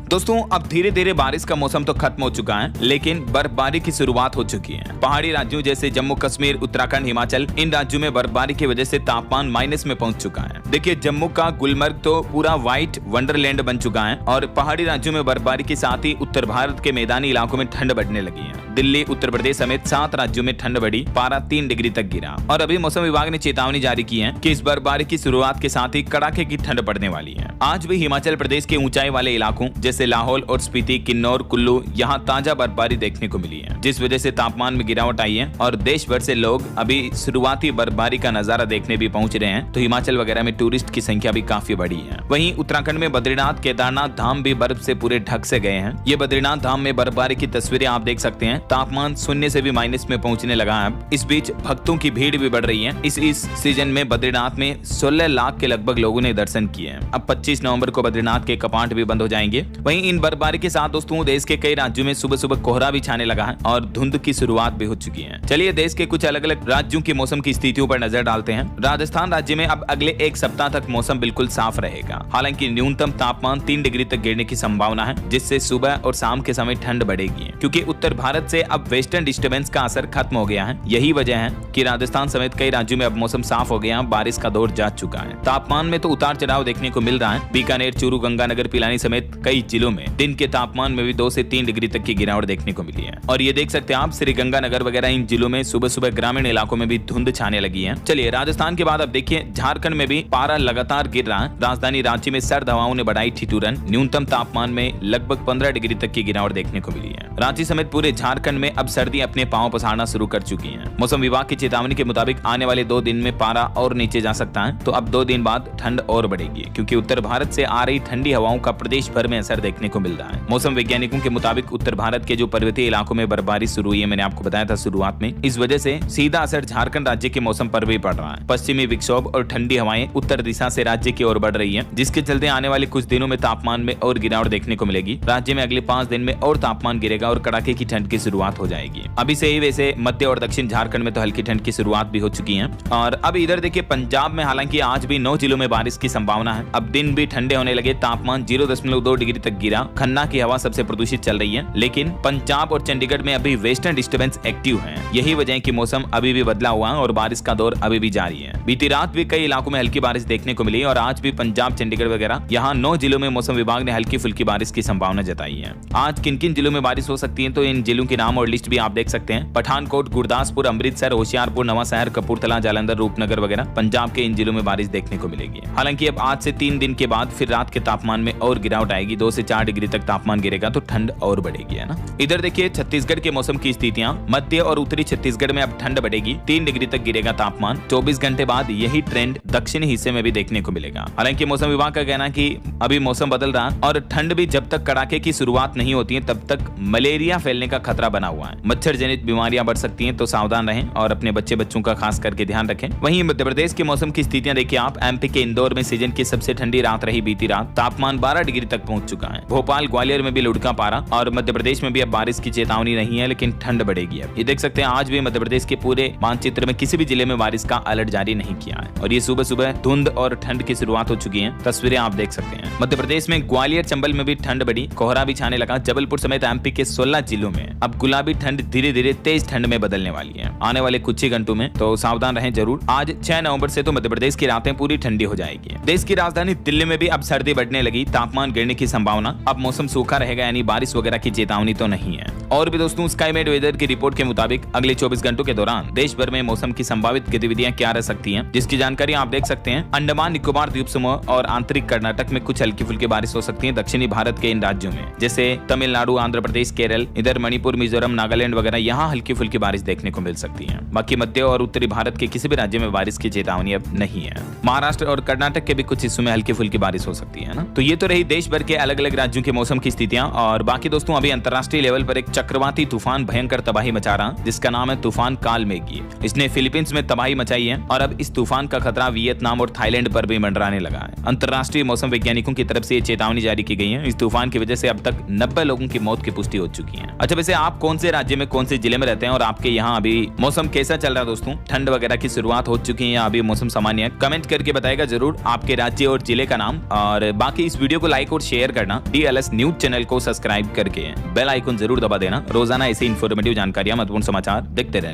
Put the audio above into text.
दोस्तों अब धीरे धीरे बारिश का मौसम तो खत्म हो चुका है, लेकिन बर्फबारी की शुरुआत हो चुकी है। पहाड़ी राज्यों जैसे जम्मू कश्मीर, उत्तराखंड, हिमाचल, इन राज्यों में बर्फबारी की वजह से तापमान माइनस में पहुंच चुका है। देखिए जम्मू का गुलमर्ग तो पूरा व्हाइट वंडरलैंड बन चुका है और पहाड़ी राज्यों में बर्फबारी के साथ ही उत्तर भारत के मैदानी इलाकों में ठंड बढ़ने लगी है। दिल्ली, उत्तर प्रदेश समेत 7 राज्यों में ठंड बढ़ी, पारा 3 डिग्री तक गिरा। और अभी मौसम विभाग ने चेतावनी जारी की है कि इस बर्फबारी की शुरुआत के साथ ही कड़ाके की ठंड पड़ने वाली है। आज भी हिमाचल प्रदेश के ऊंचाई वाले इलाकों जैसे लाहौल और स्पीति, किन्नौर, कुल्लू यहाँ ताजा बर्फबारी देखने को मिली है, जिस वजह से तापमान में गिरावट आई है और देश भर से लोग अभी शुरुआती बर्फबारी का नजारा देखने भी पहुंच रहे हैं। तो हिमाचल वगैरह में टूरिस्ट की संख्या भी काफी बढ़ी है। वहीं उत्तराखंड में बद्रीनाथ, केदारनाथ धाम भी बर्फ से पूरे ढक से गए हैं। ये बद्रीनाथ धाम में बर्फबारी की तस्वीरें आप देख सकते हैं। तापमान शून्य से भी माइनस में पहुंचने लगा है। इस बीच भक्तों की भीड़ भी बढ़ रही है। इस सीजन में बद्रीनाथ में 16 लाख के लगभग लोगों ने दर्शन किए हैं। अब 25 नवंबर को बद्रीनाथ के कपाट भी बंद हो जाएंगे। वहीं इन बर्फबारी के साथ दोस्तों देश के कई राज्यों में सुबह सुबह कोहरा भी छाने लगा है और धुंध की शुरुआत भी हो चुकी है। चलिए देश के कुछ अलग अलग राज्यों की मौसम की स्थितियों पर नजर डालते हैं। राजस्थान राज्य में अब अगले एक सप्ताह तक मौसम बिल्कुल साफ रहेगा। हालांकि न्यूनतम तापमान 3 डिग्री तक गिरने की संभावना है, जिससे सुबह और शाम के समय ठंड बढ़ेगी, क्योंकि उत्तर भारत से अब वेस्टर्न डिस्टर्बेंस का असर खत्म हो गया है। यही वजह है कि राजस्थान समेत कई राज्यों में अब मौसम साफ हो गया, बारिश का दौर जा चुका है। तापमान में तो उतार चढ़ाव देखने को मिल रहा है। बीकानेर, चूरू, गंगानगर, पिलानी समेत कई जिलों में दिन के तापमान में भी 2 से 3 डिग्री तक की गिरावट देखने को मिली है। और ये देख सकते हैं आप श्री गंगानगर वगैरह इन जिलों में सुबह सुबह ग्रामीण इलाकों में भी धुंध छाने लगी है। चलिए राजस्थान के बाद अब देखिए झारखंड में भी पारा लगातार गिर रहा है। राजधानी रांची में सर्द हवाओं ने बढ़ाई ठिठुरन। न्यूनतम तापमान में लगभग 15 डिग्री तक की गिरावट देखने को मिली है। रांची समेत पूरे झारखंड में अब सर्दी अपने पांव पसारना शुरू कर चुकी है। मौसम विभाग की चेतावनी के मुताबिक आने वाले 2 दिन में पारा और नीचे जा सकता है। तो अब 2 दिन बाद ठंड और बढ़ेगी, क्योंकि उत्तर भारत से आ रही ठंडी हवाओं का प्रदेश भर में असर देखने को मिल रहा है। मौसम वैज्ञानिकों के मुताबिक उत्तर भारत के जो पर्वतीय इलाकों में बर्फबारी शुरू हुई है, मैंने आपको बताया था शुरुआत में, इस वजह से सीधा असर झारखंड राज्य के मौसम पर भी पड़ रहा है। पश्चिमी विक्षोभ और ठंडी हवाएं उत्तर दिशा से राज्य की ओर बढ़ रही है, जिसके चलते आने वाले कुछ दिनों में तापमान में और गिरावट देखने को मिलेगी। राज्य में अगले 5 दिन में और तापमान गिरेगा और कड़ाके की ठंड की शुरुआत हो जाएगी। अभी से ही वैसे मध्य और दक्षिण झारखंड में तो हल्की ठंड की शुरुआत भी हो चुकी है। और अब इधर देखिए पंजाब में हालांकि आज भी 9 जिलों में बारिश की संभावना है। अब दिन भी ठंडे होने लगे, तापमान 0.2 डिग्री तक गिरा। खन्ना की हवा सबसे प्रदूषित चल रही है, लेकिन पंजाब और चंडीगढ़ में अभी वेस्टर्न डिस्टर्बेंस एक्टिव है। यही वजह है कि मौसम अभी भी बदला हुआ है और बारिश का दौर अभी भी जारी है। बीती रात भी कई इलाकों में हल्की बारिश देखने को मिली और आज भी पंजाब, चंडीगढ़ वगैरह यहाँ 9 जिलों में मौसम विभाग ने हल्की फुल्की बारिश की संभावना जताई है। आज किन किन जिलों में बारिश हो सकती है, तो इन जिलों के नाम और लिस्ट भी आप देख सकते हैं। पठानकोट, गुरदासपुर, अमृतसर, होशियारपुर, नवांशहर, कपूरथला, जालंधर, रूपनगर वगैरह पंजाब के इन जिलों में बारिश देखने को मिलेगी। हालांकि अब आज से 3 दिन के बाद फिर रात के तापमान में और गिरावट आएगी। 2 से 4 डिग्री तक तापमान गिरेगा तो ठंड और बढ़ेगी, है ना। इधर देखिए छत्तीसगढ़ के मौसम की स्थितियां। मध्य और उत्तरी छत्तीसगढ़ में अब ठंड बढ़ेगी, 3 डिग्री तक गिरेगा तापमान। 24 घंटे बाद यही ट्रेंड दक्षिणी हिस्से में भी देखने को मिलेगा। हालांकि मौसम विभाग का कहना है कि अभी मौसम बदल रहा है और ठंड भी जब तक कड़ाके की शुरुआत नहीं होती है तब तक मलेरिया फैलने का खतरा बना हुआ है। मच्छर जनित बीमारियां बढ़ सकती हैं, तो सावधान रहें और अपने बच्चों का खास करके ध्यान रखें। वहीं मध्य प्रदेश के मौसम की स्थितियां देखिए आप। एमपी के इंदौर में सीजन की सबसे ठंडी रात रही बीती रात, तापमान 12 डिग्री तक पहुंच चुका है। भोपाल, ग्वालियर में भी लुढ़का पारा और मध्य प्रदेश में भी अब बारिश की चेतावनी नहीं है, लेकिन ठंड बढ़ेगी। अब ये देख सकते हैं आज भी मध्य प्रदेश के पूरे मानचित्र में किसी भी जिले में बारिश का अलर्ट जारी नहीं किया है और ये सुबह सुबह धुंध और ठंड की शुरुआत हो चुकी है। तस्वीरें आप देख सकते हैं। मध्य प्रदेश में ग्वालियर, चंबल में भी ठंड बढ़ी, कोहरा भी छाने लगा। जबलपुर समेत एमपी के 16 जिलों में अब गुलाबी ठंड धीरे धीरे तेज ठंड में बदलने वाली है आने वाले कुछ ही घंटों में, तो सावधान रहें जरूर। आज 6 नवंबर से तो मध्य प्रदेश की रातें पूरी ठंडी हो जाएगी। देश की राजधानी दिल्ली में भी अब सर्दी बढ़ने लगी, तापमान गिरने की संभावना। अब मौसम सूखा रहेगा, यानी बारिश वगैरह की चेतावनी तो नहीं है। और भी दोस्तों स्काईमेट वेदर की रिपोर्ट के मुताबिक अगले 24 घंटों के दौरान देश भर में मौसम की संभावित गतिविधियां क्या रह सकती हैं, जिसकी जानकारी आप देख सकते हैं। अंडमान निकोबार द्वीप समूह और आंतरिक कर्नाटक में कुछ हल्की फुल्की बारिश हो सकती है। दक्षिणी भारत के इन राज्यों में जैसे तमिलनाडु, आंध्र प्रदेश, केरल, इधर मणिपुर, मिजोरम, नागालैंड वगैरह यहाँ हल्की फुल्की बारिश देखने को मिल सकती है। बाकी मध्य और उत्तरी भारत के किसी भी राज्य में बारिश की चेतावनी अब नहीं है। महाराष्ट्र और कर्नाटक के भी कुछ हिस्सों में हल्की फुल्की बारिश हो सकती है ना। तो ये तो रही देश भर के अलग अलग राज्यों के मौसम की स्थितियां। और बाकी दोस्तों अभी अंतर्राष्ट्रीय लेवल पर एक चक्रवाती तूफान भयंकर तबाही मचा रहा, जिसका नाम है तूफान कालमेघी। इसने फिलीपींस में तबाही मचाई है और अब इस तूफान का खतरा वियतनाम और थाईलैंड पर भी मंडराने लगा है। अंतर्राष्ट्रीय मौसम वैज्ञानिकों की तरफ से ये चेतावनी जारी की गई है। इस तूफान की वजह से अब तक 90 लोगों की मौत की पुष्टि हो चुकी है। अच्छा, वैसे आप कौन से राज्य में कौन से जिले में रहते हैं और आपके यहाँ अभी मौसम कैसा चल रहा है दोस्तों? ठंड वगैरह की शुरुआत हो चुकी है या अभी मौसम सामान्य है? कमेंट करके बताएगा जरूर आपके राज्य और जिले का नाम। और बाकी इस वीडियो को लाइक और शेयर करना रोजाना DLS न्यूज चैनल को सब्सक्राइब करके बेल आइकन जरूर दबा देना। रोजाना ऐसी इंफॉर्मेटिव जानकारियां, महत्वपूर्ण समाचार देखते रहना।